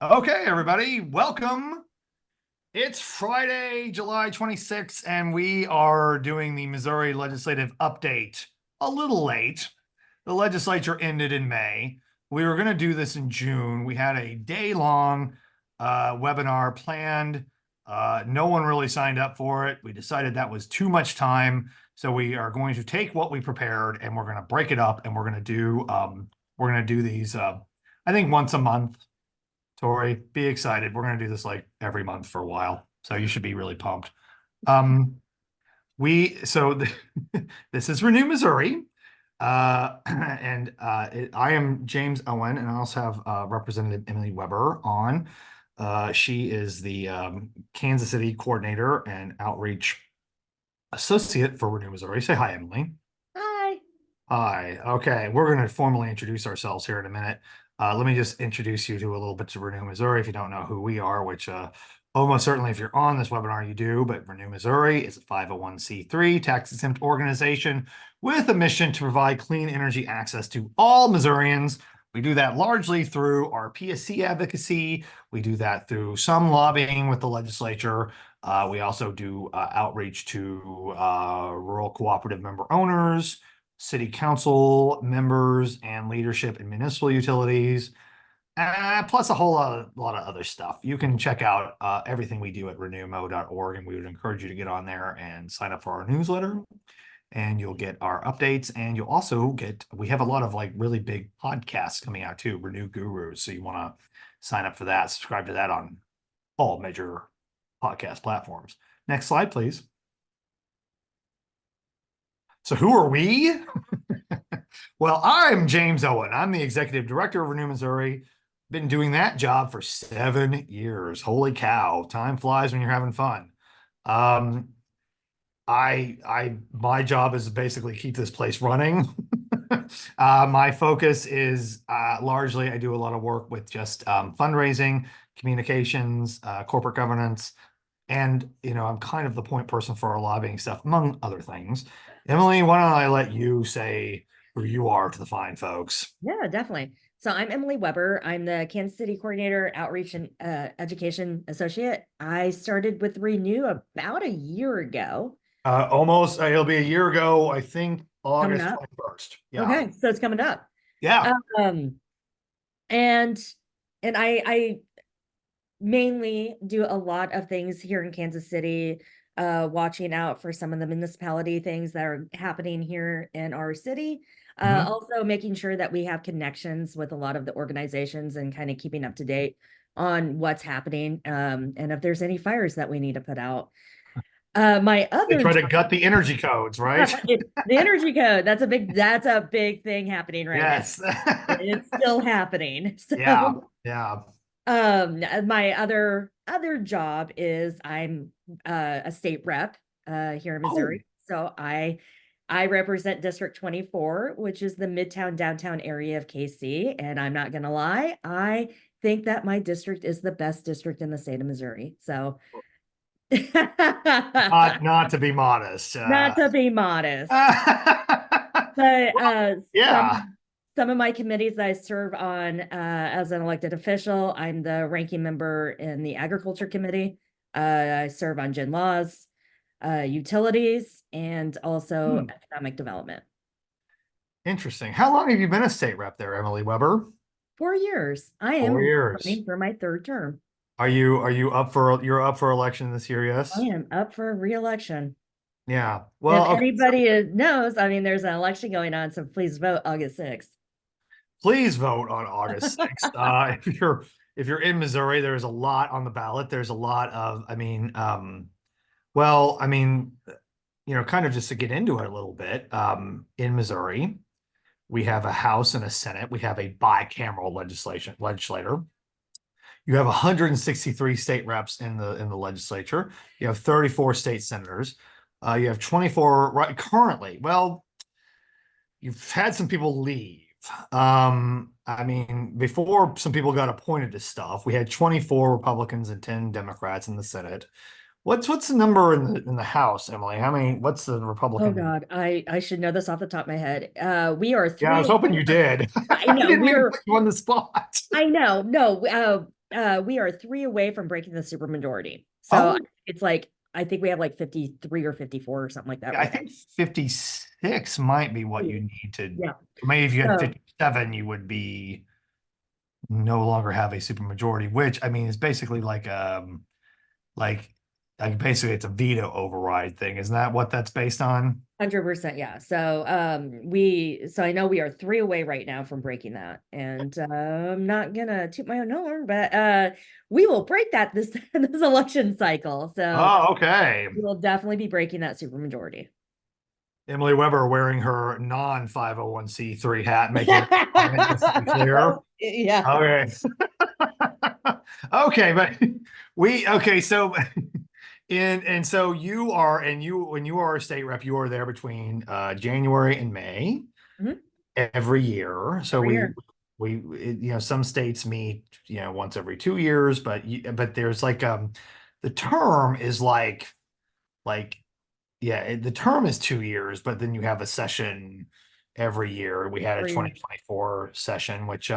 Okay, everybody, welcome. It's Friday, July 26th, and we are doing the Missouri legislative update a little late. The legislature ended in May. We were going to do this in June. We had a day-long webinar planned. No one really signed up for it. We decided that was too much time. So we are going to take what we prepared and we're going to break it up and we're going to do these I think once a month. Tori, be excited. We're going to do this like every month for a while. So you should be really pumped. Um, we, so the, this is Renew Missouri. I am James Owen, and I also have Representative Emily Weber on. She is the Kansas City coordinator and outreach associate for Renew Missouri. Say hi, Emily. Hi. Hi. Okay, we're going to formally introduce ourselves here in a minute. Let me just introduce you to a little bit to Renew Missouri if you don't know who we are, which almost certainly if you're on this webinar, you do. But Renew Missouri is a 501c3 tax-exempt organization with a mission to provide clean energy access to all Missourians. We do that largely through our PSC advocacy. We do that through some lobbying with the legislature. We also do outreach to rural cooperative member owners, city council members, and leadership in municipal utilities, plus a whole lot of other stuff. You can check out everything we do at renewmo.org, and we would encourage you to get on there and sign up for our newsletter, and you'll get our updates, and you'll also get, we have a lot of like really big podcasts coming out too, Renew Gurus. So you want to sign up for that, subscribe to that on all major podcast platforms. Next slide, please. So who are we? Well, I'm James Owen. I'm the executive director of Renew Missouri. Been doing that job for 7 years. Holy cow, time flies when you're having fun. My job is to basically keep this place running. My focus is largely, I do a lot of work with just fundraising, communications, corporate governance, and I'm kind of the point person for our lobbying stuff, among other things. Emily, why don't I let you say who you are to the fine folks? Yeah, definitely. So I'm Emily Weber. I'm the Kansas City Coordinator, Outreach and Education Associate. I started with Renew about a year ago. Almost, it'll be a year ago, I think, Coming August up. 21st. Yeah. Okay, so it's coming up. Yeah. Um, and I mainly do a lot of things here in Kansas City, watching out for some of the municipality things that are happening here in our city. Mhm. Also making sure that we have connections with a lot of the organizations and kind of keeping up to date on what's happening, and if there's any fires that we need to put out. My They other try to job, gut the energy codes, right? the energy code, that's a big thing happening right now. Yes. It's still happening. Yeah. So Yeah. my other job is I'm a state rep here in Oh, Missouri. So I represent District 24, which is the Midtown downtown area of KC. And I'm not gonna lie, I think that my district is the best district in the state of Missouri. So not to be modest. not to be modest, but Well, yeah. some of my committees I serve on as an elected official, I'm the ranking member in the Agriculture Committee. I serve on gen laws, utilities, and also Hmm. economic development. Interesting. How long have you been a state rep there, Emily Weber? 4 years. I 4 am years. running for my third term. Are you up for you're up for election this year? I Yes. am up for re-election. Yeah. If Well, okay. anybody knows, I mean, there's an election going on, so please vote August 6th. Please vote on August 6th. If you're in Missouri, there's a lot on the ballot. There's a lot of, well, kind of just to get into it a little bit, in Missouri, we have a House and a Senate. We have a bicameral legislator. You have 163 state reps in the legislature. You have 34 state senators. You have 24 right currently. Well, you've had some people leave. Before some people got appointed to stuff, we had 24 Republicans and 10 Democrats in the Senate. What's the number in the House, Emily? What's the Oh Republican? God, I should know this off the top of my head. We are Yeah, I was hoping you 304. did. I I know didn't mean to we're put you on the spot. I know no we are three away from breaking the supermajority. So Oh, it's like I think we have like 53 or 54 or something like that yeah, I right now. think 56 might be what you need to. Yeah. Maybe if you had So 57, you would be no longer have a supermajority, which I mean is basically like like basically it's a veto override thing. Isn't that what that's based on? 100%, yeah. So so I know we are three away right now from breaking that. And I'm not gonna toot my own horn, but we will break that this this election cycle. So Oh, okay. we will definitely be breaking that supermajority. Emily Weber wearing her non 501c3 hat, making an argument, just to be clear. Yeah. Okay. Okay, but okay, so and so you are and you when you are a state rep, you are there between January and May Mhm. every year. So Every year. some states meet, once every 2 years, but there's the term is like yeah, the term is 2 years, but then you have a session every year. We had a Every year. 2024 session, which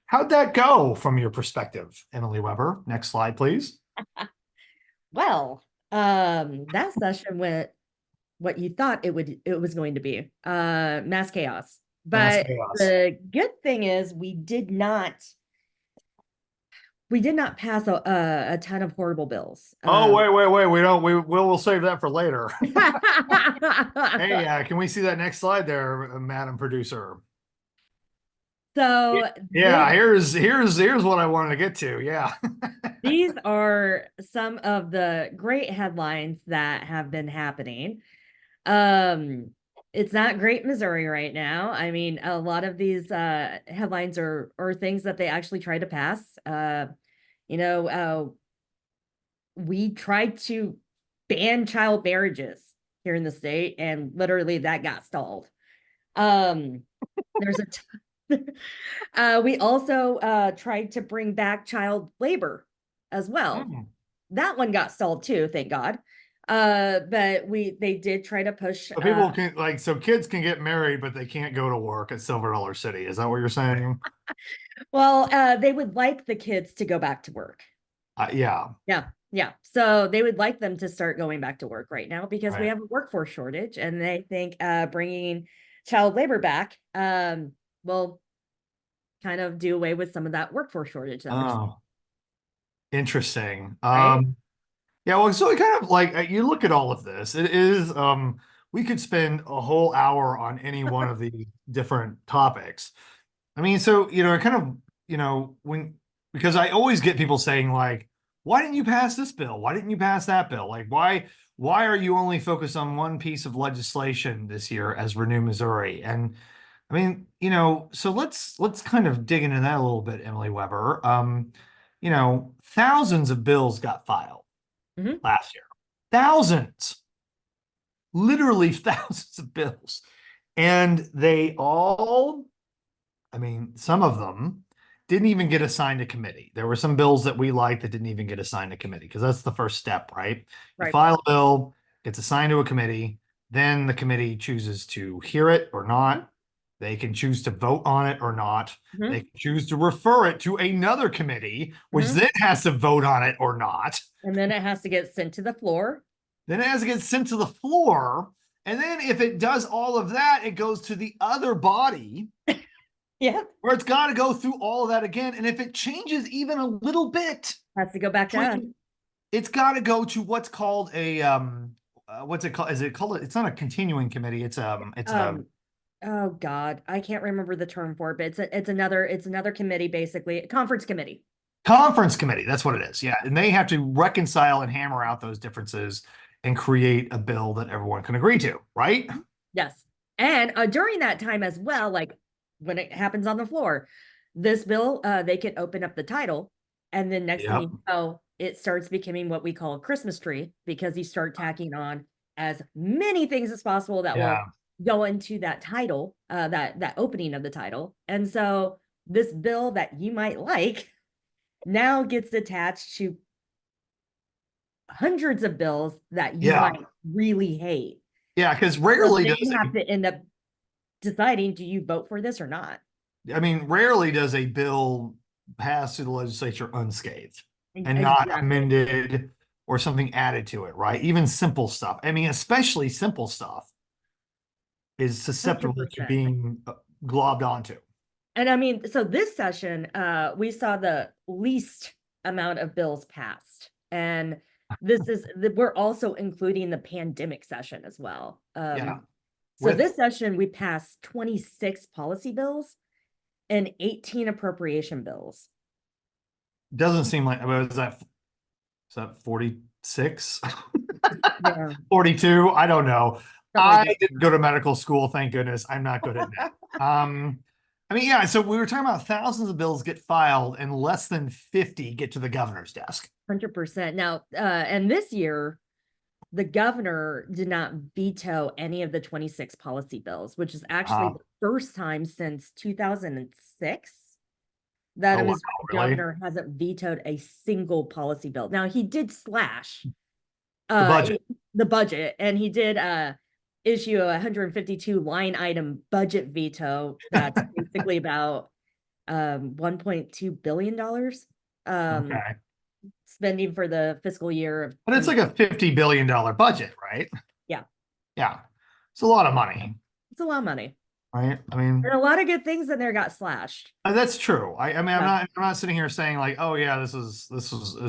how'd that go from your perspective, Emily Weber? Next slide, please. Well, that session went what you thought it was going to be. Mass chaos. Mass But chaos. the good thing is we did not pass a ton of horrible bills. Oh, wait. We don't we'll save that for later. Hey, So can we see that next slide there, Madam Producer? this Yeah, here's what I wanted to get to. Yeah. these are some of the great headlines that have been happening. Um, it's not great Missouri right now. I mean, a lot of these headlines are things that they actually try to pass. You know, we tried to ban child marriages here in the state, and literally that got stalled. Um, there's we also tried to bring back child labor as well. Hmm. That one got stalled too, thank God. But they did try to push So people can so kids can get married, but they can't go to work at Silver Dollar City. Is that what you're saying? well, they would like the kids to go back to work. Yeah. Yeah. Yeah. So they would like them to start going back to work right now because we Right. have a workforce shortage, and they think bringing child labor back will kind of do away with some of that workforce shortage that we're seeing, Oh, interesting. right? Yeah, well, so it kind of you look at all of this. It is we could spend a whole hour on any one of the different topics. I mean, so it kind of, when because I always get people saying why didn't you pass this bill? Why didn't you pass that bill? Like why are you only focused on one piece of legislation this year as Renew Missouri? And I mean, so let's kind of dig into that a little bit, Emily Weber. Thousands of bills got filed Mhm. last year. Thousands, literally thousands of bills. And they all, I mean, some of them didn't even get assigned to committee. There were some bills that we liked that didn't even get assigned to committee because that's the first step, right? You Right. file a bill, gets assigned to a committee, then the committee chooses to hear it or not. They can choose to vote on it or not. They Mhm. can choose to refer it to another committee, which Mhm. then has to vote on it or not. And then it has to get sent to the floor. Then it has to get sent to the floor. And then if it does all of that, it goes to the other body Yeah. where it's got to go through all of that again. And if it changes even a little bit, Has to go back to us. it's got to go to what's called a what's it called? Is it called? It's not a continuing committee. It's a Um, oh God, I can't remember the term for it, but it's another committee, basically, a conference committee. conference committee. That's what it is. Yeah, and they have to reconcile and hammer out those differences and create a bill that everyone can agree to. Right? Yes. And during that time as well, like when it happens on the floor, this bill, they can open up the title, and then next thing Yep. you know, it starts becoming what we call a Christmas tree because you start tacking on as many things as possible that will Yeah. go into that title, that opening of the title. And so this bill that you might like now gets attached to hundreds of bills that you Yeah. might really hate. Yeah. Because So rarely then does you have to end up deciding, do you vote for this or not? I mean, rarely does a bill passed through the legislature unscathed and not Exactly. amended or something added to it, right? Even simple stuff. I mean, especially simple stuff is susceptible to 100%. being globbed onto. And I mean, so this session, we saw the least amount of bills passed. And we're also including the pandemic session as well. Yeah. So With this session, we passed 26 policy bills and 18 appropriation bills. doesn't seem like, is that 46? Yeah, 42? I don't know. something like I that. didn't go to medical school, thank goodness. I'm not good at that. I mean, yeah, so we were talking about thousands of bills get filed and less than 50 get to the governor's desk. 100%. Now, and this year, the governor did not veto any of the 26 policy bills, which is actually Uh, the first time since 2006 that oh, a wow, Missouri really? governor hasn't vetoed a single policy bill. Now, he did slash The uh budget. the budget, and he did issue a 152 line item budget veto that's basically about 1.2 billion dollars Okay. spending for the fiscal year of But it's 20. like a $50 billion budget, right? Yeah, Yeah. It's a lot of money, it's a lot of money. right? I And mean, a lot of good things in there got slashed. that's true. I mean, Yeah. I'm not sitting here saying like, oh yeah, it's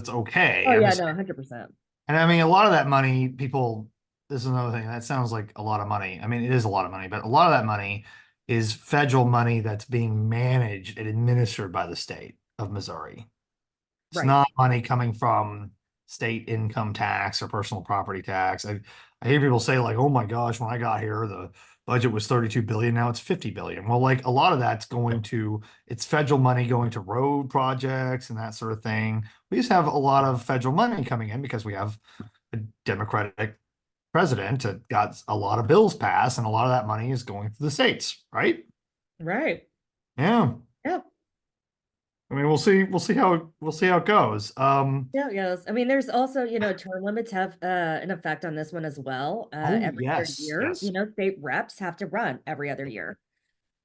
okay. Oh I'm yeah, just no, 100%. And I mean, a lot of that money, people, this is another thing. That sounds like a lot of money. I mean, it is a lot of money, but a lot of that money is federal money that's being managed and administered by the state of Missouri. It's Right. not money coming from state income tax or personal property tax. I hear people say like, "Oh my gosh, when I got here, the budget was 32 billion, now it's 50 billion." Well, like a lot of that's going to it's federal money going to road projects and that sort of thing. We just have a lot of federal money coming in because we have a Democratic president that got a lot of bills passed, and a lot of that money is going to the states, right? Right. Yeah. Yeah. I mean, we'll see how it goes. Yeah, yes. I mean, there's also, term limits have an effect on this one as well. Oh Every other yes, year, yes. state reps have to run every other year.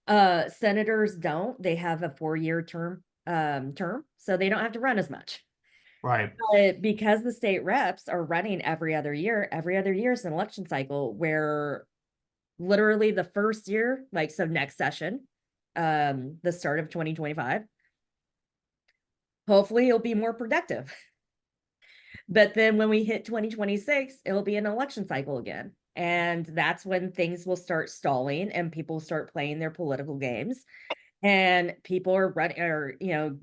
Senators don't. They have a 4-year term, so they don't have to run as much. Right. But because the state reps are running every other year is an election cycle where literally the first year, like so next session, the start of 2025, hopefully it'll be more productive. But then when we hit 2026, it'll be an election cycle again. And that's when things will start stalling and people start playing their political games. And people are running or,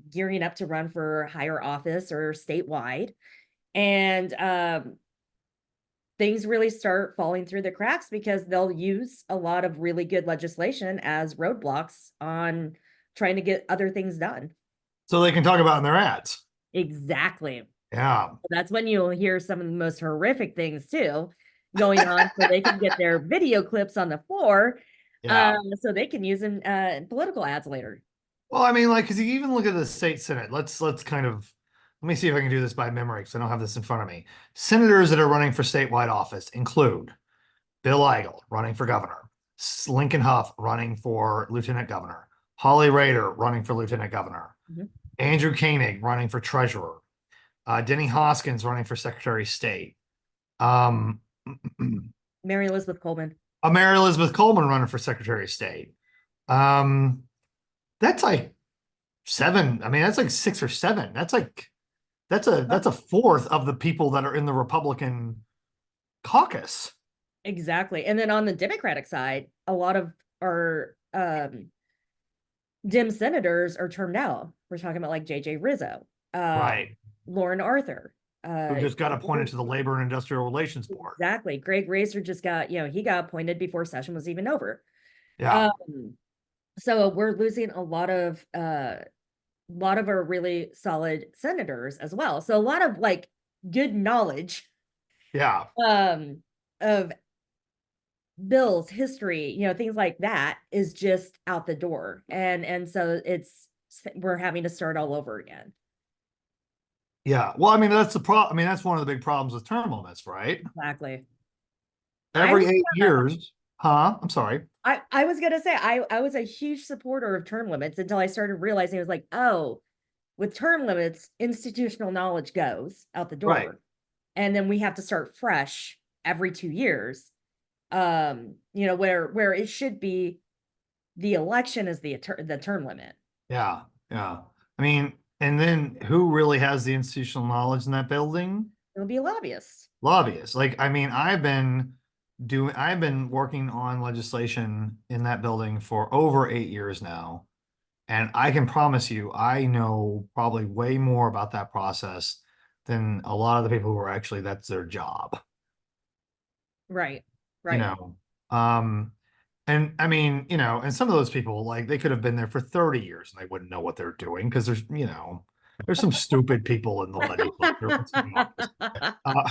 gearing up to run for higher office or statewide. And things really start falling through the cracks because they'll use a lot of really good legislation as roadblocks on trying to get other things done. So they can talk about it in their ads. Exactly. Yeah. That's when you'll hear some of the most horrific things too going on so they can get their video clips on the floor Yeah. so they can use in political ads later. Well, I mean, like, because you even look at the state senate. Let's kind of let me see if I can do this by memory because I don't have this in front of me. Senators that are running for statewide office include Bill Eigel running for governor, Lincoln Huff running for lieutenant governor, Holly Rader running for lieutenant governor, Mhm. Andrew Koenig running for treasurer, Denny Hoskins running for secretary of state, um, Mary Elizabeth Coleman. Mary Elizabeth Coleman running for secretary of state. Um, that's like seven. I mean, that's like six or seven. That's a fourth of the people that are in the Republican caucus. Exactly. And then on the Democratic side, a lot of our Dem senators are termed out. We're talking about like JJ Rizzo, Right. Lauren Arthur. Who just got appointed to the Labor and Industrial Relations Board. Exactly. Greg Racer just got, he got appointed before session was even over. Yeah. Um, so we're losing a lot of our really solid senators as well. So a lot of like good knowledge Yeah. of bills, history, things like that is just out the door. And so we're having to start all over again. Yeah. Well, I mean, that's the problem. I mean, that's one of the big problems with term limits, right? Exactly. I Every was 8 years, huh? I'm sorry. I was gonna say I was a huge supporter of term limits until I started realizing it was like, oh, with term limits, institutional knowledge goes out the Right. door. And then we have to start fresh every 2 years. Where it should be the election is the term limit. Yeah. Yeah. I mean, and then who really has the institutional knowledge in that building? It'll be lobbyists. Lobbyists. Like, I mean, I've been working on legislation in that building for over 8 years now. And I can promise you, I know probably way more about that process than a lot of the people who are actually, that's their job, Right. you Right. know. Um, and I mean, and some of those people, like, they could have been there for 30 years and they wouldn't know what they're doing because there's some stupid people in the legislature. Let's be honest. Uh,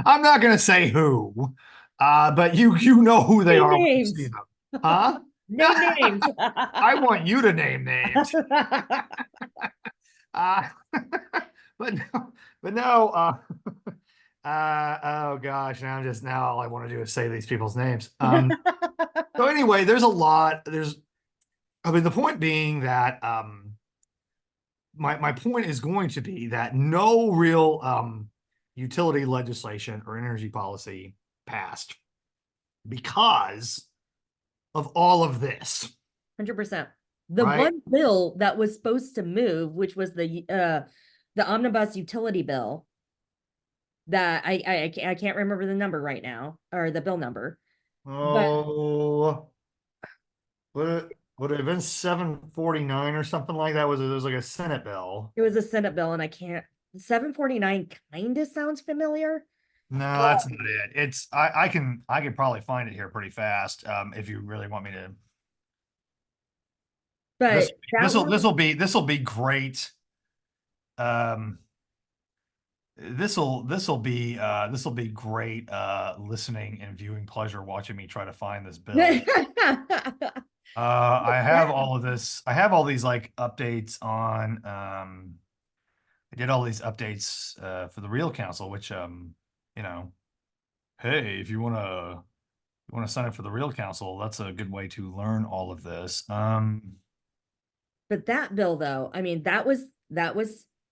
I'm not gonna say who, but you know who they Name are when you see names. them, huh? Name names. I want you to name names. Uh, but no, but no. Oh gosh, now all I want to do is say these people's names. So anyway, there's a lot. I mean, the point being that my point is going to be that no real utility legislation or energy policy passed because of all of this, 100%. The right? one bill that was supposed to move, which was the omnibus utility bill, that I can't remember the number right now, or the bill number, but Oh, would it have been 749 or something like that? It was like a Senate bill. it was a Senate bill, and I can't. 749 kind of sounds familiar. No, Uh, that's not it. I could probably find it here pretty fast. If you really want me to. This but that one, this will be great. Um, this will be great listening and viewing pleasure watching me try to find this bill. I have all of this. I have all these like updates on I did all these updates for the real council, which you know, hey, if you want to sign up for the real council, that's a good way to learn all of this. but that bill though, I mean, that was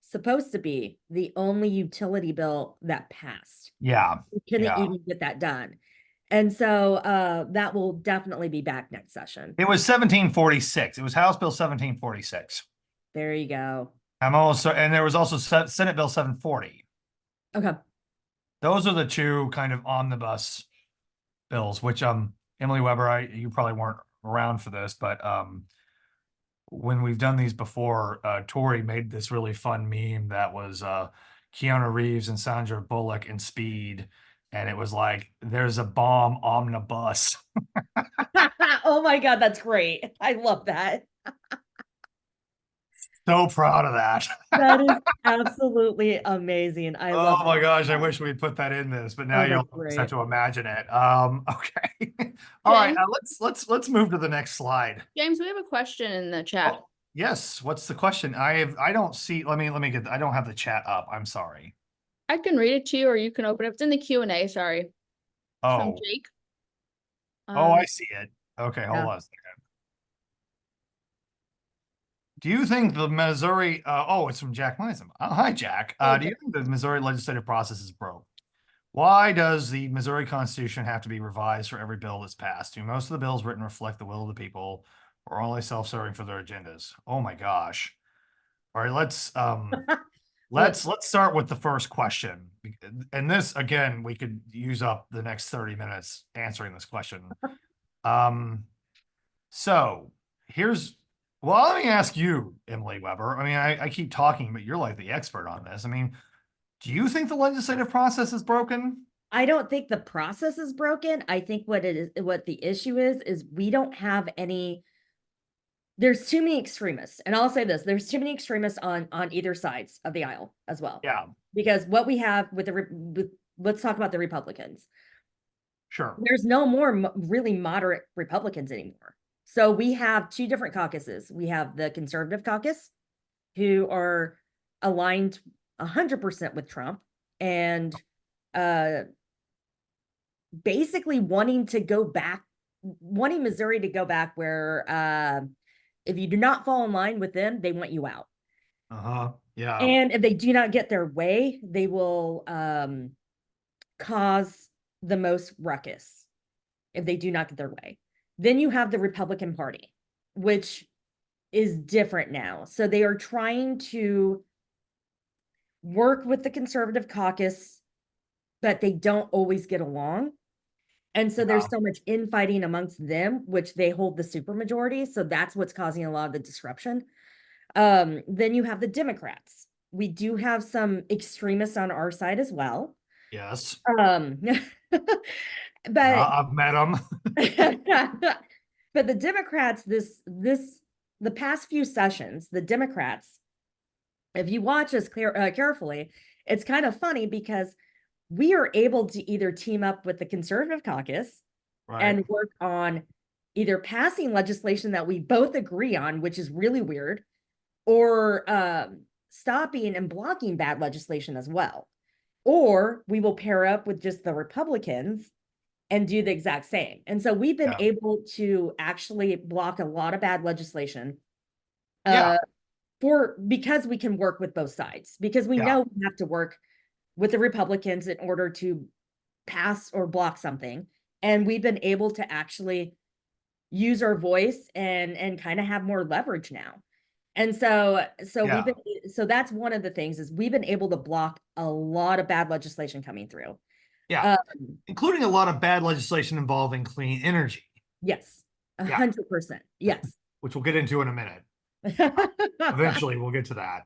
supposed to be the only utility bill that passed. Yeah, We couldn't yeah. even get that done. And so that will definitely be back next session. It was 1746. It was House Bill 1746. There you go. And there was also Senate Bill 740. Okay. Those are the two kind of omnibus bills, which Emily Weber, you probably weren't around for this, but when we've done these before, Tori made this really fun meme that was Keanu Reeves and Sandra Bullock in Speed, and it was like there's a bomb omnibus. Oh my God, that's great. I love that. So proud of that. That is absolutely amazing. I love Oh my that. gosh, I wish we'd put that in this, but now Oh, you'll that's just have great. to imagine it. Okay. All right, James, let's move to the next slide. James, we have a question in the chat. Oh, yes, what's the question? I don't see, I don't have the chat up. I'm sorry. I can read it to you, or you can open it. It's in the Q&A, sorry. It's from Oh, Jake. oh, I see it. Okay, hold Yeah. on a second. Do you think the Missouri, it's from Jack Meisen. Oh, hi, Jack. Do you think the Missouri legislative process is broke? Why does the Missouri Constitution have to be revised for every bill that's passed? Do most of the bills written reflect the will of the people, or only self-serving for their agendas? Oh my gosh. All right, Well, let's start with the first question. And this again, we could use up the next 30 minutes answering this question. So here's well, let me ask you, Emily Weber. I mean, I keep talking, but you're like the expert on this. I mean, do you think the legislative process is broken? I don't think the process is broken. I think what the issue is we don't have any. There's too many extremists, and I'll say this: there's too many extremists on either sides of the aisle as well. Yeah, Because what we have let's talk about the Republicans. sure. There's no more really moderate Republicans anymore. So we have two different caucuses. We have the conservative caucus, who are aligned 100% with Trump and uh basically wanting Missouri to go back where if you do not fall in line with them, they want you out. Yeah. And if they do not get their way, they will cause the most ruckus if they do not get their way. Then you have the Republican Party, which is different now. So they are trying to work with the conservative caucus, but they don't always get along. And so there's so much infighting amongst them, which they hold the supermajority. So that's what's causing a lot of the disruption. Then you have the Democrats. We do have some extremists on our side as well. Yes. But I've met them. but the Democrats, the past few sessions, the Democrats, if you watch us carefully, it's kind of funny because we are able to either team up with the conservative caucus and work on either passing legislation that we both agree on, which is really weird, or stopping and blocking bad legislation as well. Or we will pair up with just the Republicans and do the exact same. And so we've been able to actually block a lot of bad legislation because we can work with both sides, because we know we have to work with the Republicans in order to pass or block something. And we've been able to actually use our voice and kind of have more leverage now. And so that's one of the things is we've been able to block a lot of bad legislation coming through. Yeah. Including a lot of bad legislation involving clean energy. Yes. 100%. Yes. Which we'll get into in a minute. Eventually we'll get to that.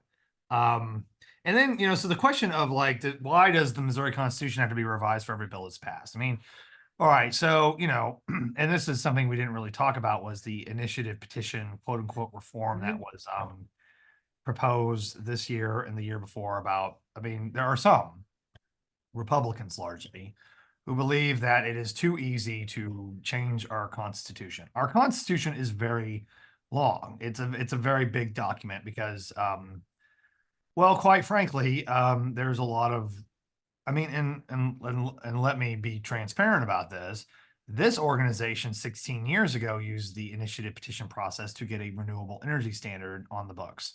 And then, so the question of like, why does the Missouri Constitution have to be revised for every bill that's passed? I mean, all right, so, and this is something we didn't really talk about, was the initiative petition, quote unquote, reform that was proposed this year and the year before about, I mean, there are some Republicans largely who believe that it is too easy to change our Constitution. Our Constitution is very long. It's a very big document because, well, quite frankly, there's a lot of, I mean, and let me be transparent about this. This organization 16 years ago used the initiative petition process to get a renewable energy standard on the books.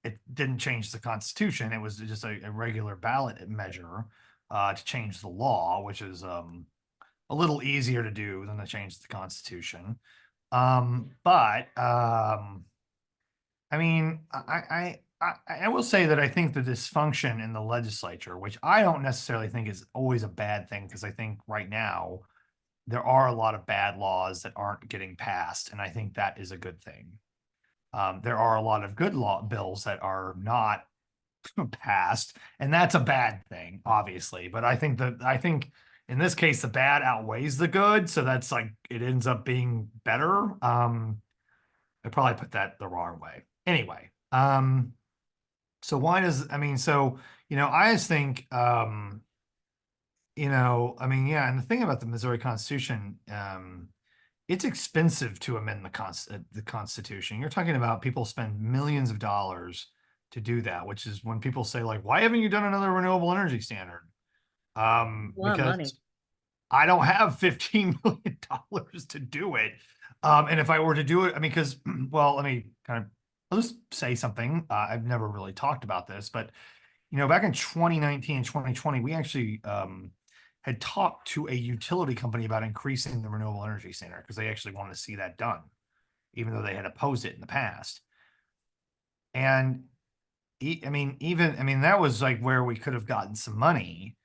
It didn't change the Constitution. It was just a regular ballot measure to change the law, which is a little easier to do than to change the Constitution. But I mean, I will say that I think the dysfunction in the legislature, which I don't necessarily think is always a bad thing, because I think right now there are a lot of bad laws that aren't getting passed, and I think that is a good thing. There are a lot of good bills that are not passed, and that's a bad thing, obviously. But I think in this case the bad outweighs the good, so that's like it ends up being better. I probably put that the wrong way. Anyway, so why does, I mean, so, I just think, I mean, yeah, and the thing about the Missouri Constitution, it's expensive to amend the Constitution. You're talking about people spend millions of dollars to do that, which is when people say like, why haven't you done another renewable energy standard? Because I don't have $15 million to do it. And if I were to do it, I mean, because, well, let me kind of, I'll just say something. I've never really talked about this, but, back in 2019 and 2020, we actually had talked to a utility company about increasing the renewable energy standard because they actually wanted to see that done, even though they had opposed it in the past. And I mean, that was like where we could have gotten some money,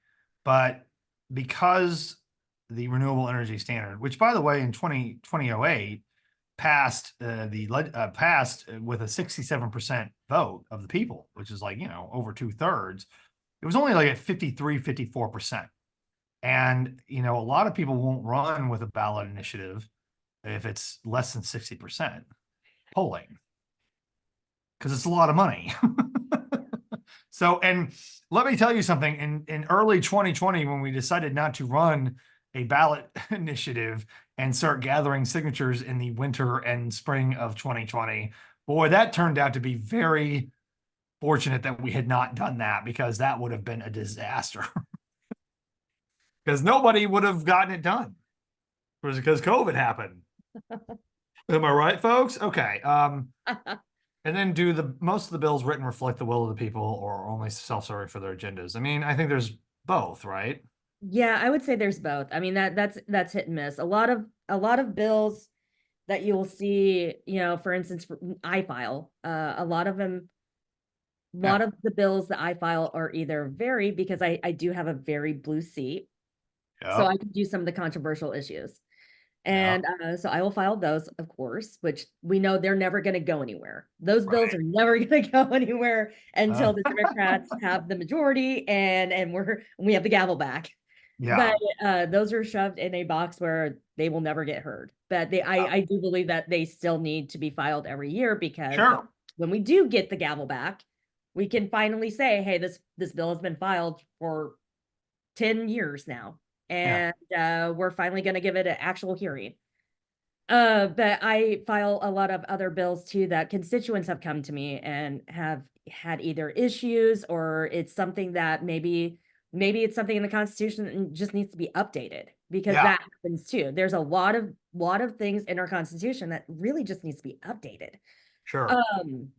but because the renewable energy standard, which by the way, in 2008 passed passed with a 67% vote of the people, which is like, over 2/3. It was only like at 54%. And, a lot of people won't run with a ballot initiative if it's less than 60% polling, because it's a lot of money. So, and let me tell you something, in early 2020, when we decided not to run a ballot initiative and start gathering signatures in the winter and spring of 2020, boy, that turned out to be very fortunate that we had not done that, because that would have been a disaster. Because nobody would have gotten it done. Because COVID happened. Am I right, folks? Okay. And then do most of the bills written reflect the will of the people or only self-serving for their agendas? I mean, I think there's both, right? Yeah, I would say there's both. I mean, that's hit and miss. A lot of bills that you'll see, for instance, I file, a lot of them, a Yeah. lot of the bills that I file are either very, because I do have a very blue seat, so Yep. I can do some of the controversial issues. Yep. And so I will file those, of course, which we know they're never going to go anywhere. Those bills Right. are never going to go anywhere Uh, until the Democrats have the majority and we have the gavel back. But yeah. those are shoved in a box where they will never get heard. But I do believe that they still need to be filed every year, because Sure. when we do get the gavel back, we can finally say, hey, this bill has been filed for 10 years now, Yeah. and we're finally going to give it an actual hearing. But I file a lot of other bills too that constituents have come to me and have had either issues, or it's something that maybe it's something in the Constitution and just needs to be updated, because Yeah. that happens too. There's a lot of things in our Constitution that really just needs to be updated. Sure. Um,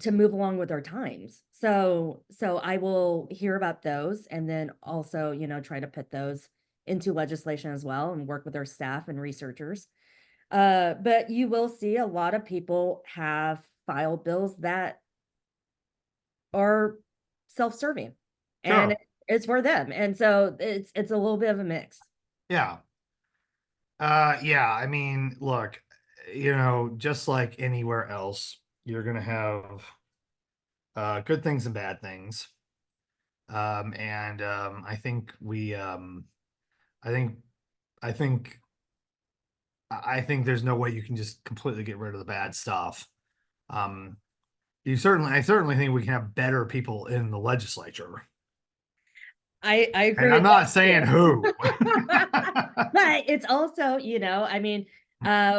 to move along with our times. So I will hear about those, and then also, try to put those into legislation as well, and work with our staff and researchers. But you will see a lot of people have filed bills that are self-serving, and Sure. it's for them. And so it's a little bit of a mix. Yeah. Yeah. I mean, look, just like anywhere else, you're gonna have good things and bad things. And I think I think I think there's no way you can just completely get rid of the bad stuff. Um, I certainly think we can have better people in the legislature. I And agree I'm with not that saying too. who. But it's also, I mean,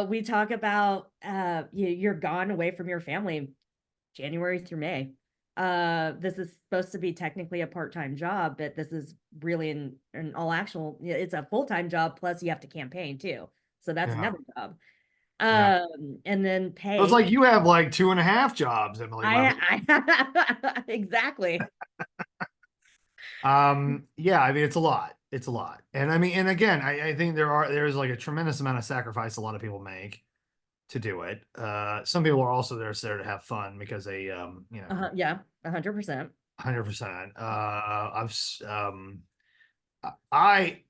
we talk about you're gone away from your family January through May. This is supposed to be technically a part-time job, but this is really in all actual, it's a full-time job, plus you have to campaign too. So that's Yeah, another job. yeah. And then So it's pay. like you have like 2.5 jobs, Emily Webber. I exactly. Yeah, I mean it's a lot. It's a lot. And I mean, and again, I think there's like a tremendous amount of sacrifice a lot of people make to do it. Some people are also there to have fun because they Yeah, 100%. 100%. I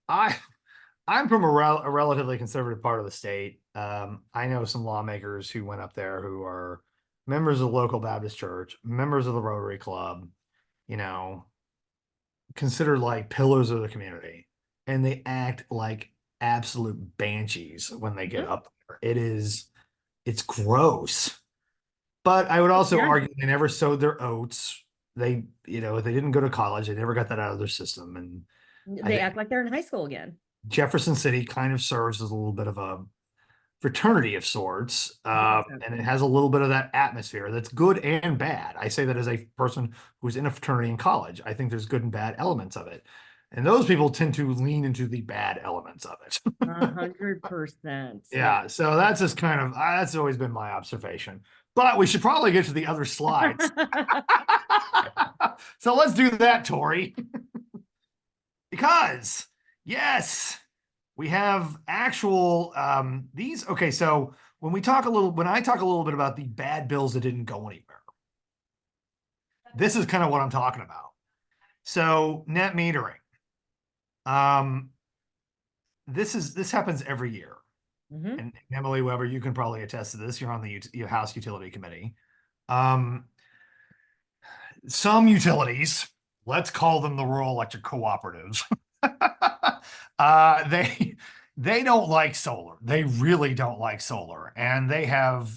I'm from a relatively conservative part of the state. I know some lawmakers who went up there who are members of the local Baptist church, members of the Rotary Club, you know, considered like pillars of the community, and they act like absolute banshees when they get Mhm. up there. It's gross. But I would also Yeah, argue they never sowed their oats. They didn't go to college. They never got that out of their system. And I they think act like they're in high school again. Jefferson City kind of serves as a little bit of a fraternity of sorts, 100%. and it has a little bit of that atmosphere that's good and bad. I say that as a person who's in a fraternity in college. I think there's good and bad elements of it, and those people tend to lean into the bad elements of it. 100%. Yeah. Yeah, so that's just kind of that's always been my observation. But we should probably get to the other slides. So let's do that, Tori, because yes, we have actual these. Okay, so when I talk a little bit about the bad bills that didn't go anywhere, this is kind of what I'm talking about. So net metering. Um, this happens every year. Mhm. And Emily Weber, you can probably attest to this. You're on the your House Utility Committee. Um, some utilities, let's call them the rural electric cooperatives, they don't like solar. They really don't like solar, and they have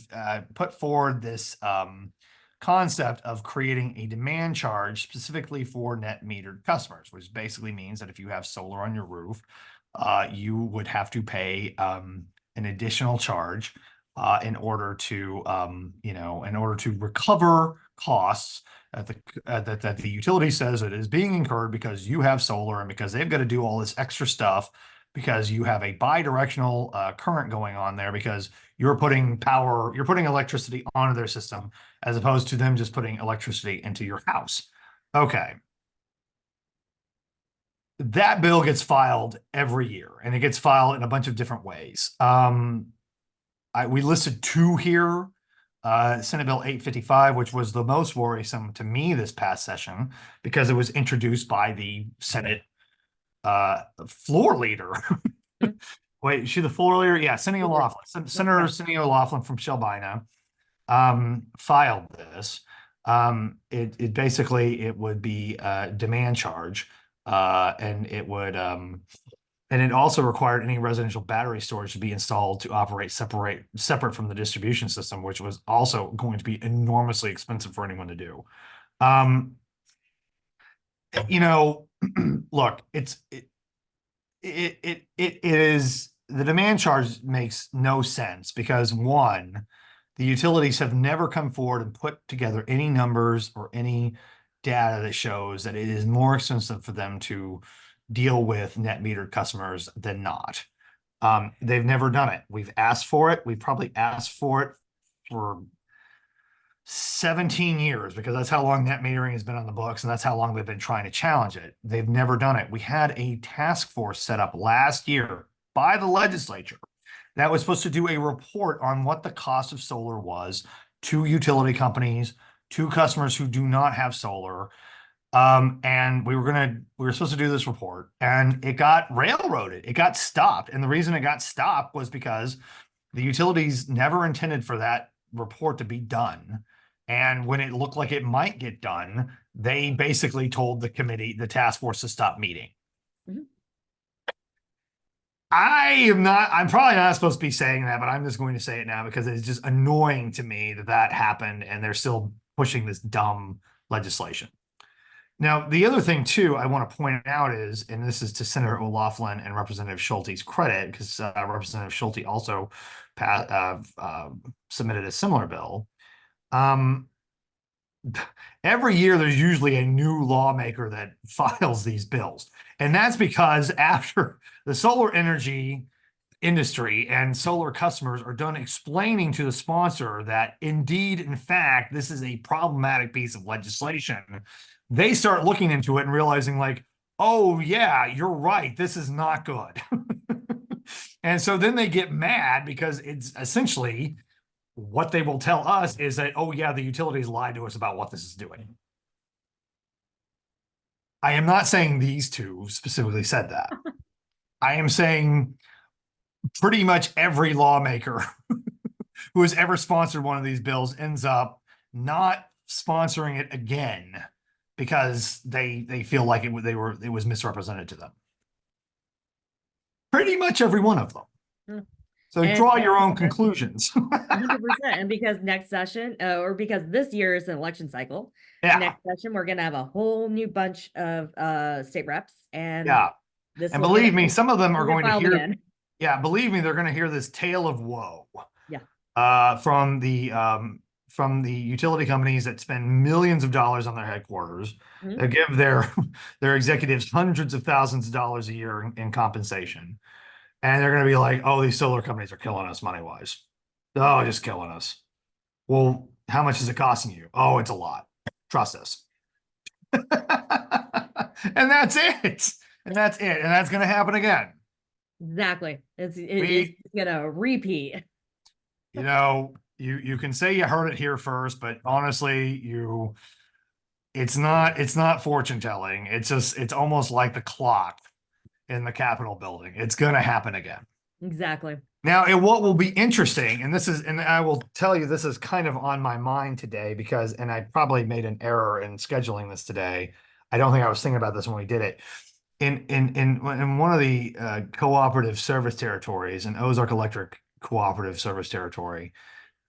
put forward this concept of creating a demand charge specifically for net metered customers, which basically means that if you have solar on your roof, you would have to pay an additional charge in order to recover costs that the utility says it is being incurred because you have solar and because they've got to do all this extra stuff because you have a bi-directional current going on there because you're putting electricity onto their system as opposed to them just putting electricity into your house. Okay. That bill gets filed every year, and it gets filed in a bunch of different ways. We listed two here. Senate Bill 855, which was the most worrisome to me this past session because it was introduced by the Senate floor leader. Wait, is she the floor leader? Yeah, Senator O'Laughlin. Senator Senator O'Laughlin from Shelbina filed this. It basically it would be a demand charge, and it would and it also required any residential battery storage to be installed to operate separate from the distribution system, which was also going to be enormously expensive for anyone to do. You know, look, it is the demand charge makes no sense because one, the utilities have never come forward and put together any numbers or any data that shows that it is more expensive for them to deal with net metered customers than not. They've never done it. We've asked for it. We've probably asked for it for 17 years because that's how long net metering has been on the books and that's how long they've been trying to challenge it. They've never done it. We had a task force set up last year by the legislature that was supposed to do a report on what the cost of solar was to utility companies, to customers who do not have solar. And we were supposed to do this report and it got railroaded. It got stopped. And the reason it got stopped was because the utilities never intended for that report to be done. And when it looked like it might get done, they basically told the task force to stop meeting. Mm-hmm. I'm probably not supposed to be saying that, but I'm just going to say it now because it's just annoying to me that happened and they're still pushing this dumb legislation. Now, the other thing, too, I want to point out is, and this is to Senator O'Laughlin and Representative Schulte's credit, because Representative Schulte also submitted a similar bill. Every year, there's usually a new lawmaker that files these bills. And that's because after the solar energy industry and solar customers are done explaining to the sponsor that indeed, in fact, this is a problematic piece of legislation, they start looking into it and realizing like, oh yeah, you're right, this is not good. And so then they get mad because it's essentially what they will tell us is that, oh yeah, the utilities lied to us about what this is doing. I am not saying these two specifically said that. I am saying pretty much every lawmaker who has ever sponsored one of these bills ends up not sponsoring it again because they feel like it was misrepresented to them. Pretty much every one of them. So draw your own conclusions. 100%. And because next session, or because this year is an election cycle, next session we're gonna have a whole new bunch of state reps, and this. And believe me, some of them are going to hear. Again. Yeah, believe me, they're going to hear this tale of woe. Yeah. From the utility companies that spend millions of dollars on their headquarters, that give their executives hundreds of thousands of dollars a year in compensation. And they're going to be like, oh, these solar companies are killing us money-wise. Oh, just killing us. Well, how much is it costing you? Oh, it's a lot. Trust us. And that's it. And that's it. And that's going to happen again. Exactly. It's going to repeat. You know, you can say you heard it here first, but honestly, it's not fortune telling. It's almost like the clock in the Capitol building. It's going to happen again. Exactly. Now, what will be interesting, and I will tell you, this is kind of on my mind today and I probably made an error in scheduling this today. I don't think I was thinking about this when we did it. In one of the cooperative service territories, in Ozark Electric Cooperative Service Territory,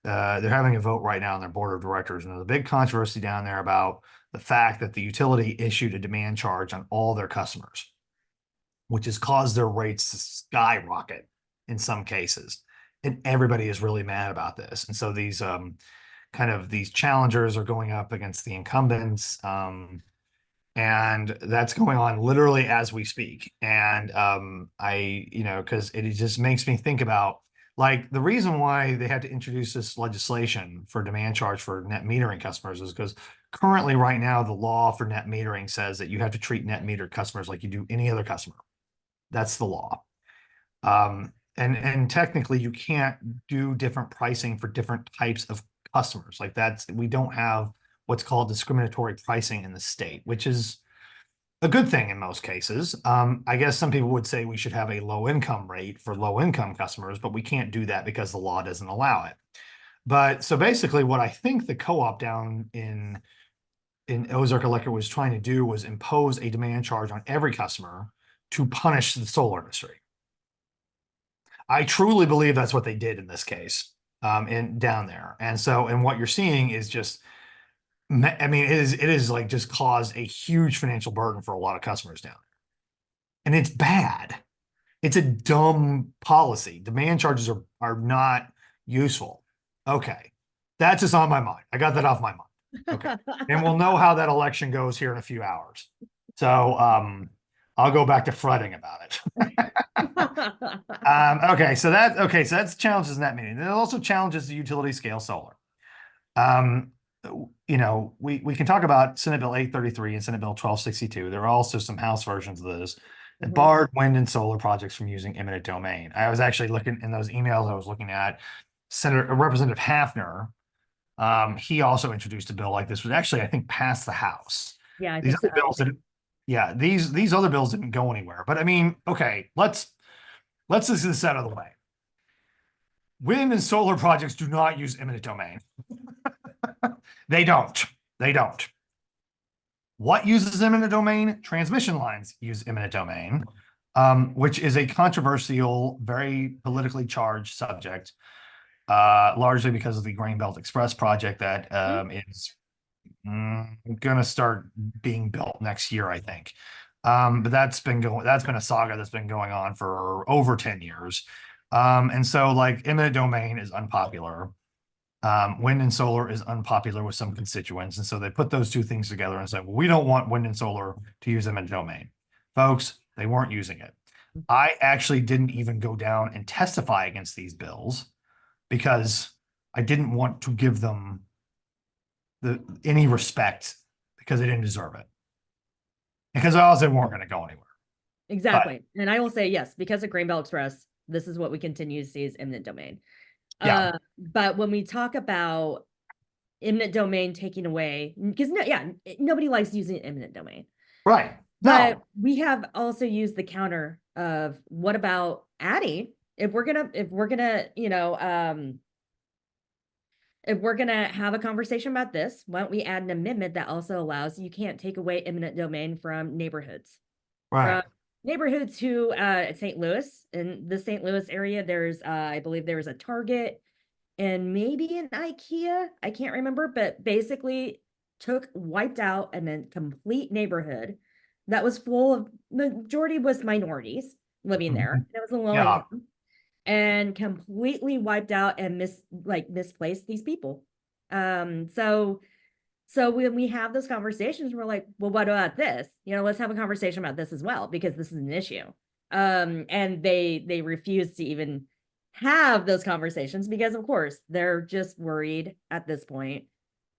they're having a vote right now on their board of directors, and there's a big controversy down there about the fact that the utility issued a demand charge on all their customers, which has caused their rates to skyrocket in some cases. And everybody is really mad about this. And so these challengers are going up against the incumbents. And that's going on literally as we speak. And because it just makes me think about like the reason why they had to introduce this legislation for demand charge for net metering customers is because currently right now the law for net metering says that you have to treat net metered customers like you do any other customer. That's the law. And technically you can't do different pricing for different types of customers. Like we don't have what's called discriminatory pricing in the state, which is a good thing in most cases. I guess some people would say we should have a low income rate for low income customers, but we can't do that because the law doesn't allow it. But so basically what I think the co-op down in Ozark Electric was trying to do was impose a demand charge on every customer to punish the solar industry. I truly believe that's what they did in this case, in down there. And what you're seeing is just, I mean, it is like just caused a huge financial burden for a lot of customers down there. And it's bad. It's a dumb policy. Demand charges are not useful. Okay. That's just on my mind. I got that off my mind. Okay. And we'll know how that election goes here in a few hours. So I'll go back to fretting about it. Okay, so that's challenges in that meeting. It also challenges the utility scale solar. We can talk about Senate Bill 833 and Senate Bill 1262. There are also some House versions of those that barred wind and solar projects from using eminent domain. I was actually looking in those emails I was looking at. Representative Hafner, he also introduced a bill like this, was actually, I think, passed the House. Yeah, I These think other bills so. these other bills didn't go anywhere. But I mean, okay, let's just get this out of the way. Wind and solar projects do not use eminent domain. They don't. They don't. What uses eminent domain? Transmission lines use eminent domain, which is a controversial, very politically charged subject, largely because of the Grain Belt Express project that is going to start being built next year, I think. But that's been a saga that's been going on for over 10 years. And so like eminent domain is unpopular. Wind and solar is unpopular with some constituents. And so they put those two things together and said, well, we don't want wind and solar to use eminent domain. Folks, they weren't using it. I actually didn't even go down and testify against these bills because I didn't want to give them any respect because they didn't deserve it. Because I also weren't going to go anywhere. Exactly. And I will say, yes, because of Grain Belt Express, this is what we continue to see as eminent domain. Yeah. But when we talk about eminent domain taking away, because nobody likes using eminent domain. Right. But we have also used the counter of what about adding, if we're gonna, if we're gonna have a conversation about this, why don't we add an amendment that also allows you can't take away eminent domain from neighborhoods. Right. From neighborhoods who St. Louis, in the St. Louis area, there's I believe there was a Target and maybe an IKEA. I can't remember, but basically wiped out and then complete neighborhood that was full of, majority was minorities living there. It was a low income and completely wiped out and misplaced these people. So when we have those conversations, we're like, well, what about this? Let's have a conversation about this as well, because this is an issue. And they refuse to even have those conversations because, of course, they're just worried at this point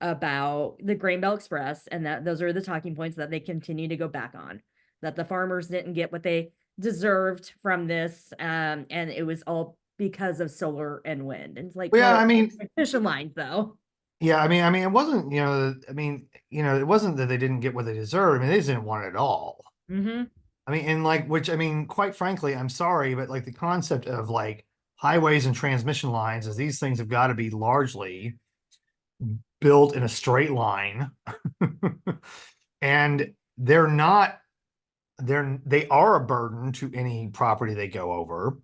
about the Grain Belt Express, and that those are the talking points that they continue to go back on, that the farmers didn't get what they deserved from this, and it was all because of solar and wind. And it's like, well, I mean, transmission lines though. Yeah, I mean, it wasn't, it wasn't that they didn't get what they deserved. I mean, they just didn't want it at all. I mean, and quite frankly, I'm sorry, but like the concept of like highways and transmission lines is these things have got to be largely built in a straight line. And they are a burden to any property they go over,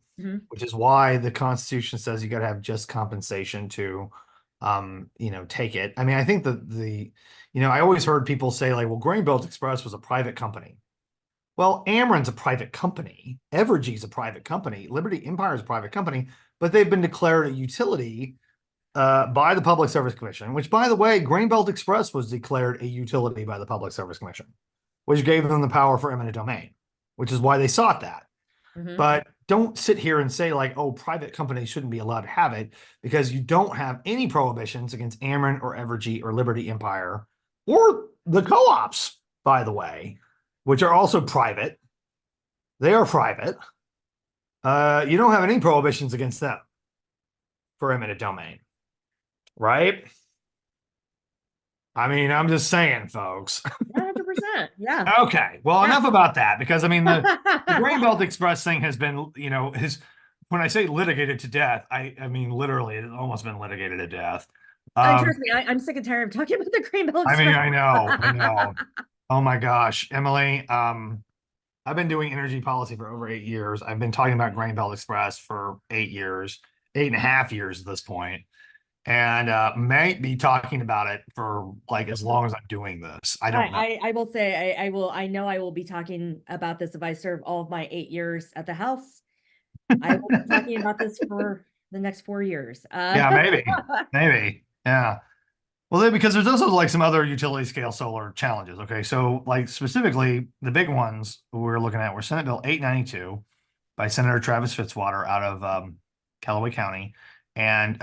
which is why the Constitution says you got to have just compensation to take it. I mean, I think I always heard people say like, well, Grain Belt Express was a private company. Well, Ameren's a private company. Evergy's a private company. Liberty Empire is a private company, but they've been declared a utility by the Public Service Commission, which, by the way, Grain Belt Express was declared a utility by the Public Service Commission. which gave them the power for eminent domain, which is why they sought that. Mhm. But don't sit here and say like, oh, private companies shouldn't be allowed to have it, because you don't have any prohibitions against Ameren or Evergy or Liberty Empire or the co-ops, by the way, which are also private. They are private. You don't have any prohibitions against them for eminent domain, right? I mean, I'm just saying, folks. 100%. Yeah. Okay, well, Yeah. enough about that, because I mean the Grain Belt Express thing has been, you know, when I say litigated to death, I mean literally it's almost been litigated to death. And trust me, I'm sick and tired of talking about the Green Belt I mean, Express. I know. Oh my gosh, Emily, I've been doing energy policy for over 8 years. I've been talking about Grain Belt Express for 8 years, 8.5 years at this point, and might be talking about it for like as long as I'm doing this. I don't know. I will say I know I will be talking about this if I serve all of my 8 years at the House. I will be talking about this for the next 4 years. Yeah, maybe. Yeah. Well, then, because there's also like some other utility scale solar challenges. Okay, so like specifically the big ones we're looking at were Senate Bill 892 by Senator Travis Fitzwater out of Callaway County, and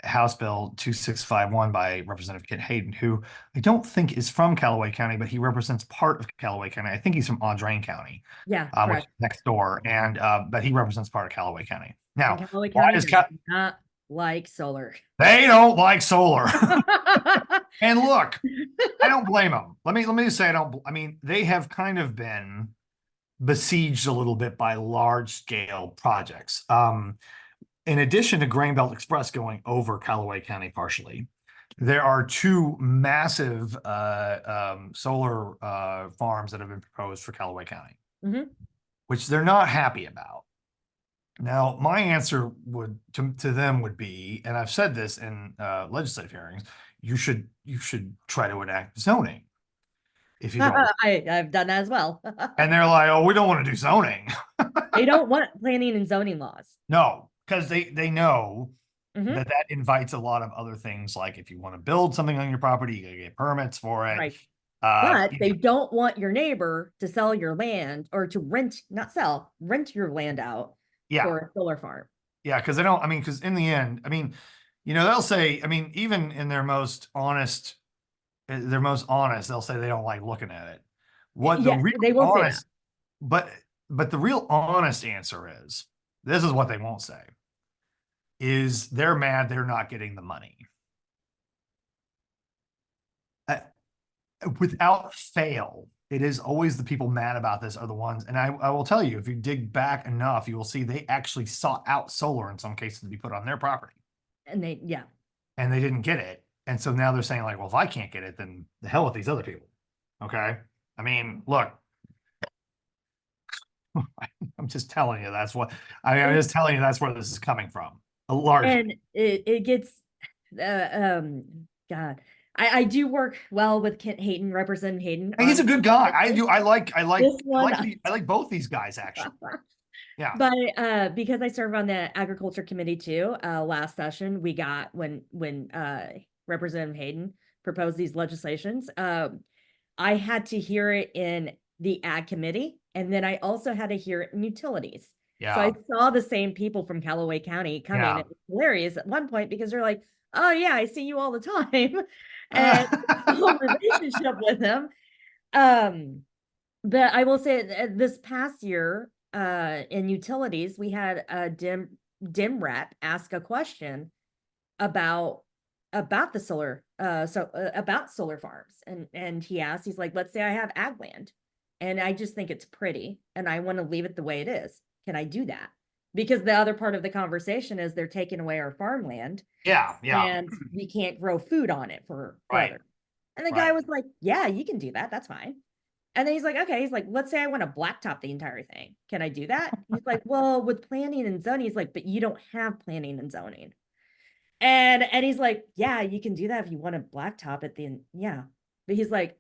House Bill 2651 by Representative Kit Hayden, who I don't think is from Callaway County, but he represents part of Callaway County. I think he's from Audrain County, Yeah, which is correct. next door, and but he represents part of Callaway County. And Now, Callaway why County does does not like solar. they don't like solar? And look, I don't blame them. Let me just say I don't. I mean, they have kind of been besieged a little bit by large scale projects. In addition to Grain Belt Express going over Callaway County partially, there are two massive solar farms that have been proposed for Callaway County, Mhm. which they're not happy about. Now, my answer would to them would be, and I've said this in legislative hearings, you should try to enact zoning if you don't. I've done that as well. And they're like, oh, we don't want to do zoning. They don't want planning and zoning laws. No, because they know Mhm. that invites a lot of other things. Like if you want to build something on your property, you gotta get permits for it. Right. Uh, But they don't want your neighbor to sell your land or to rent, not sell, rent your land out yeah, for a solar farm. yeah, because they don't. I mean, because in the end, I mean, you know, they'll say, I mean, even in their most honest, they'll say they don't like looking at it. What the Yes, real they will say that. honest, but the real honest answer is, this is what they won't say, is they're mad they're not getting the money. Without fail, it is always the people mad about this are the ones, and I will tell you, if you dig back enough, you will see they actually sought out solar in some cases to be put on their property, And yeah. and they didn't get it. And so now they're saying like, well, if I can't get it, then the hell with these other people. Okay. I mean, look, I'm just telling you I'm just telling you that's where this is coming from. A large. And it gets God. I do work well with Kent Hayden, Representative Hayden. He's a good guy. I like both these guys actually. Yeah. But because I serve on the agriculture committee too, last session we got when Representative Hayden proposed these legislations, I had to hear it in the ag committee, and then I also had to hear it in utilities. Yeah. So I saw the same people from Callaway County coming. Yeah. It was hilarious at one point because they're like, "Oh yeah, I see you all the time," and whole relationship with them. But I will say this past year, in utilities, we had a dim rep ask a question about the solar about solar farms, and he asked, he's like, let's say I have ag land and I just think it's pretty and I want to leave it the way it is, can I do that? Because the other part of the conversation is they're taking away our farmland, yeah, and we can't grow food on it for right. forever. And the guy was like, yeah, you can do that, that's fine. And then he's like, okay, he's like, let's say I want to blacktop the entire thing, can I do that? He's like, well, with planning and zoning, he's like, but you don't have planning and zoning. And he's like, yeah, you can do that if you want to blacktop it, then yeah. But he's like,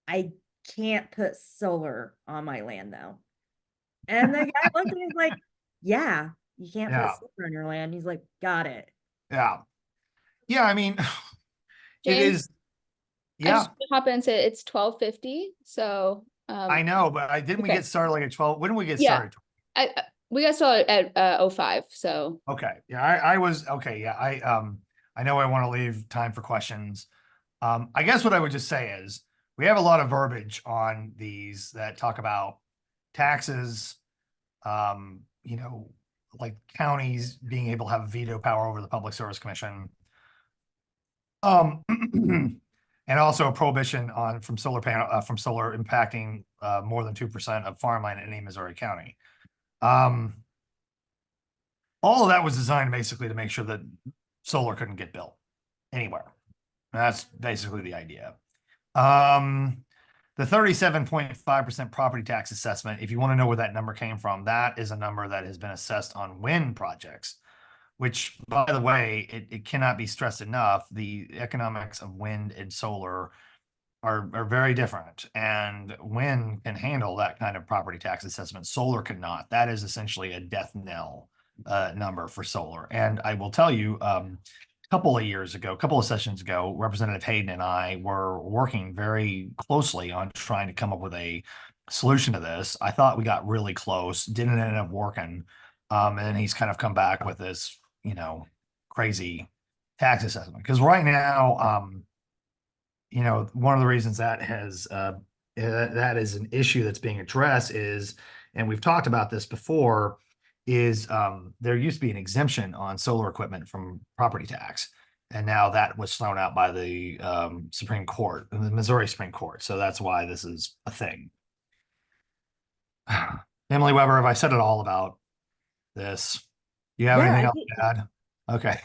I can't put solar on my land though. And the guy looked at me, he's like, yeah, you can't put solar on your land. He's like, got it. Yeah. Yeah, I mean, James, it is. Yeah. I just hop in and say it's 12:50. So I know, but didn't we okay. get started like at 12? When did we get Yeah. started? We got started at 05, so Okay. Yeah, I was okay. Yeah, I know I want to leave time for questions. I guess what I would just say is we have a lot of verbiage on these that talk about taxes, you know, like counties being able to have veto power over the Public Service Commission. And also a prohibition on from solar impacting more than 2% of farmland in any Missouri county. All of that was designed basically to make sure that solar couldn't get built anywhere. That's basically the idea. The 37.5% property tax assessment, if you want to know where that number came from, that is a number that has been assessed on wind projects, which, by the way, it cannot be stressed enough. The economics of wind and solar are very different, and wind can handle that kind of property tax assessment. Solar cannot. That is essentially a death knell number for solar. And I will tell you, couple of years ago, a couple of sessions ago, Representative Hayden and I were working very closely on trying to come up with a solution to this. I thought we got really close, didn't end up working. And then he's kind of come back with this, crazy tax assessment. Because right now, one of the reasons that has that is an issue that's being addressed is, and we've talked about this before, is there used to be an exemption on solar equipment from property tax. And now that was thrown out by the Supreme Court, the Missouri Supreme Court. So that's why this is a thing. Emily Weber, have I said it all about this? You have anything else to add? Okay.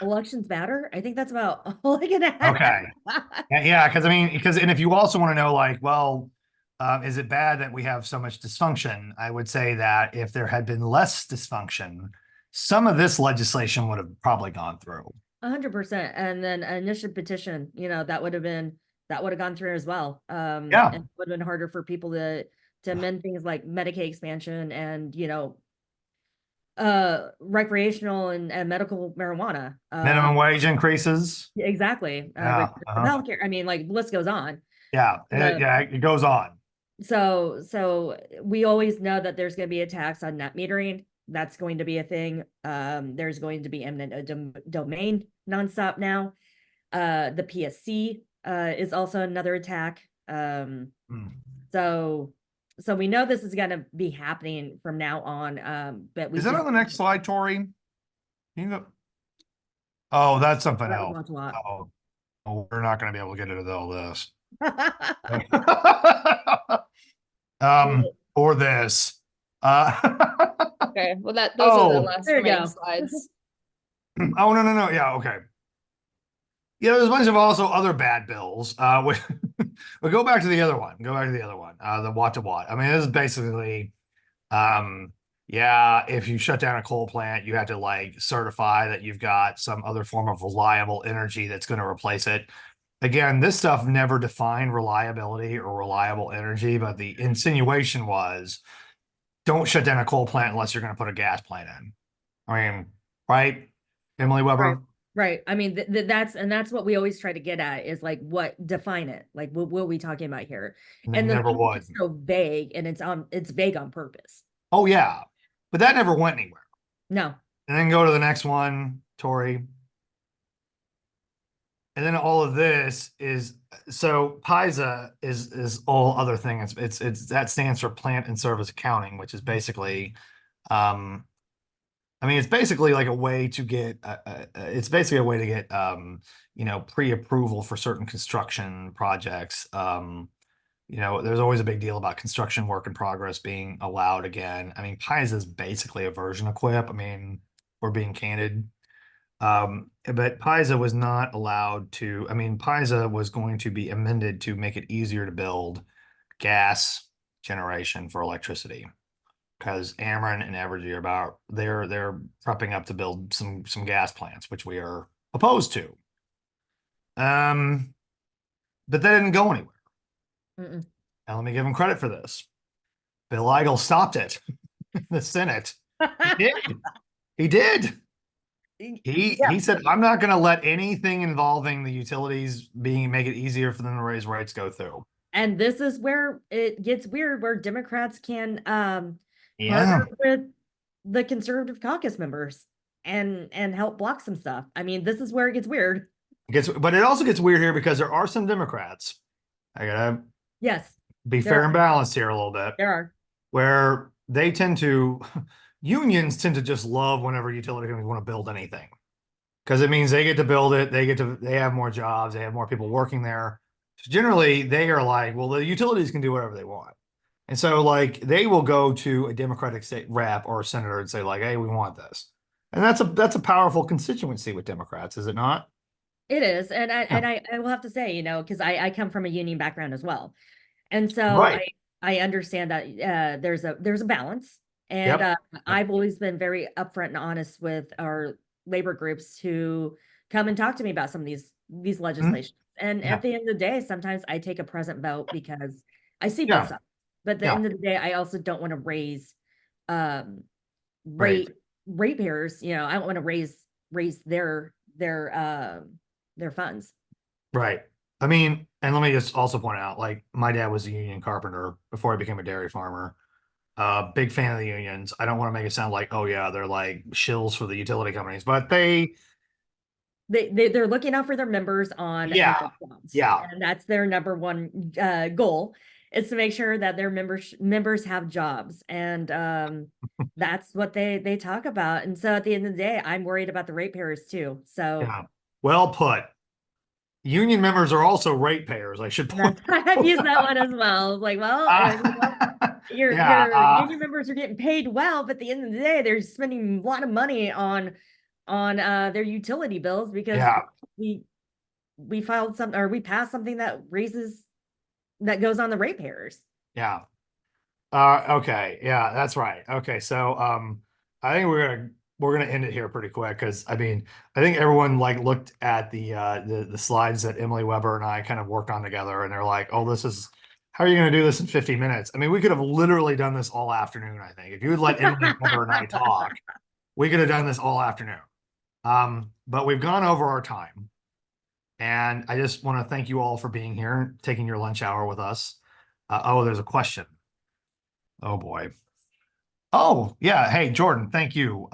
Elections matter. I think that's about all I can add. Okay. Yeah, because and if you also want to know, like, well, is it bad that we have so much dysfunction? I would say that if there had been less dysfunction, some of this legislation would have probably gone through. 100%. And then an initiative petition, that would have gone through as well. Yeah. And it would have been harder for people to amend things like Medicaid expansion and, recreational and medical marijuana. Minimum wage increases. Exactly. Yeah. Healthcare. I mean, like, the list goes on. Yeah. It goes on. So we always know that there's going to be a tax on net metering. That's going to be a thing. There's going to be eminent domain nonstop now. The PSC is also another attack. So we know this is going to be happening from now on. But is that on the next slide, Tori? Oh, that's something else. Oh, we're not going to be able to get into all this. Or this. Okay, well those are the last remaining slides. Oh, no. Yeah, okay. Yeah, there's a bunch of also other bad bills. But go back to the other one. The watt to watt. I mean, this is basically, if you shut down a coal plant, you have to like certify that you've got some other form of reliable energy that's going to replace it. Again, this stuff never defined reliability or reliable energy, but the insinuation was, don't shut down a coal plant unless you're going to put a gas plant in. I mean, right, Emily Weber? Right. I mean, that's what we always try to get at is like, what define it? Like, what are we talking about here? And the never was so vague, and it's vague on purpose. Oh yeah, but that never went anywhere. No. And then go to the next one, Tori. And then all of this is, so PISA is all other thing. It's that stands for Plant and Service Accounting, which is basically, it's basically like a way to get, pre-approval for certain construction projects. There's always a big deal about construction work in progress being allowed again. I mean, PISA is basically a version of QUIP. I mean, we're being candid. But PISA was not allowed to, PISA was going to be amended to make it easier to build gas generation for electricity. Because Ameren and Evergy are they're prepping up to build some gas plants, which we are opposed to. But that didn't go anywhere. Mm-mm. Now let me give him credit for this. Bill Eigel stopped it in the Senate. He did. He said, I'm not going to let anything involving the utilities make it easier for them to raise rates go through. And this is where it gets weird, where Democrats can Yeah. partner with the conservative caucus members and help block some stuff. I mean, this is where it gets weird. But it also gets weird here because there are some Democrats. I gotta Yes, be there fair and are. balanced here a little bit, There are. where they tend to, unions tend to just love whenever utility companies want to build anything. Because it means they get to build it, they have more jobs, they have more people working there. So generally, they are like, well, the utilities can do whatever they want. And so like they will go to a Democratic state rep or a senator and say, like, hey, we want this. And that's a powerful constituency with Democrats, is it not? It is. And I Yeah. and I will have to say, because I come from a union background as well. And so Right. I understand that there's a balance. And Yep. Yep. I've always been very upfront and honest with our labor groups who come and talk to me about some of these Mhm. legislations. And at Yeah. the end of the day, sometimes I take a present vote because I see both Yeah. sides. But at the Yeah. end of the day, I also don't want to raise um Right. ratepayers, I don't want to raise their funds. Right. I mean, and let me just also point out, like, my dad was a union carpenter before he became a dairy farmer. Big fan of the unions. I don't want to make it sound like, oh yeah, they're like shills for the utility companies, but They're looking out for their members on yeah, jobs, yeah, and that's their number one goal, is to make sure that their members have jobs, and that's what they talk about. And so at the end of the day, I'm worried about the ratepayers too. So yeah. Well put. Union members are also ratepayers, I should point that's I've used that out. one as well. I was like, well, your Yeah, union members are getting paid well, but at the end of the day, they're spending a lot of money on their utility bills because yeah, we we filed something, or we passed something that goes on the ratepayers. yeah. Okay, yeah, that's right. Okay, so I think we're gonna end it here pretty quick because I mean I think everyone like looked at the slides that Emily Weber and I kind of worked on together and they're like, oh, this is how are you gonna do this in 50 minutes? I mean, we could have literally done this all afternoon, I think. If you would let Emily Weber and I talk, we could have done this all afternoon. But we've gone over our time. And I just want to thank you all for being here, taking your lunch hour with us. Oh, there's a question. Oh boy. Oh, yeah. Hey, Jordan, thank you.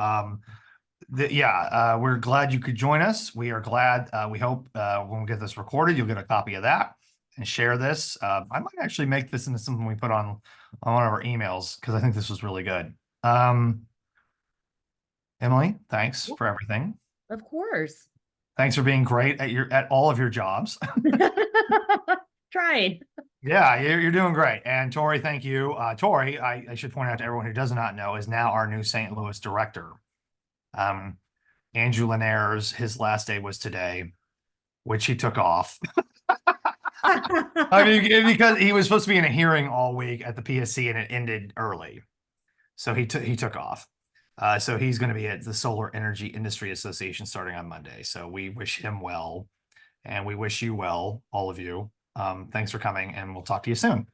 Yeah, we're glad you could join us. We are glad. We hope when we get this recorded, you'll get a copy of that and share this. I might actually make this into something we put on one of our emails because I think this was really good. Emily, thanks for everything. Of course. Thanks for being great at all of your jobs. Tried. Yeah, you're doing great. And Tori, thank you. Tori, I should point out to everyone who does not know, is now our new St. Louis director. Um, Andrew Linares, his last day was today, which he took off. I mean, because he was supposed to be in a hearing all week at the PSC and it ended early. So he took off. So he's going to be at the Solar Energy Industry Association starting on Monday. So we wish him well and we wish you well, all of you. Thanks for coming and we'll talk to you soon.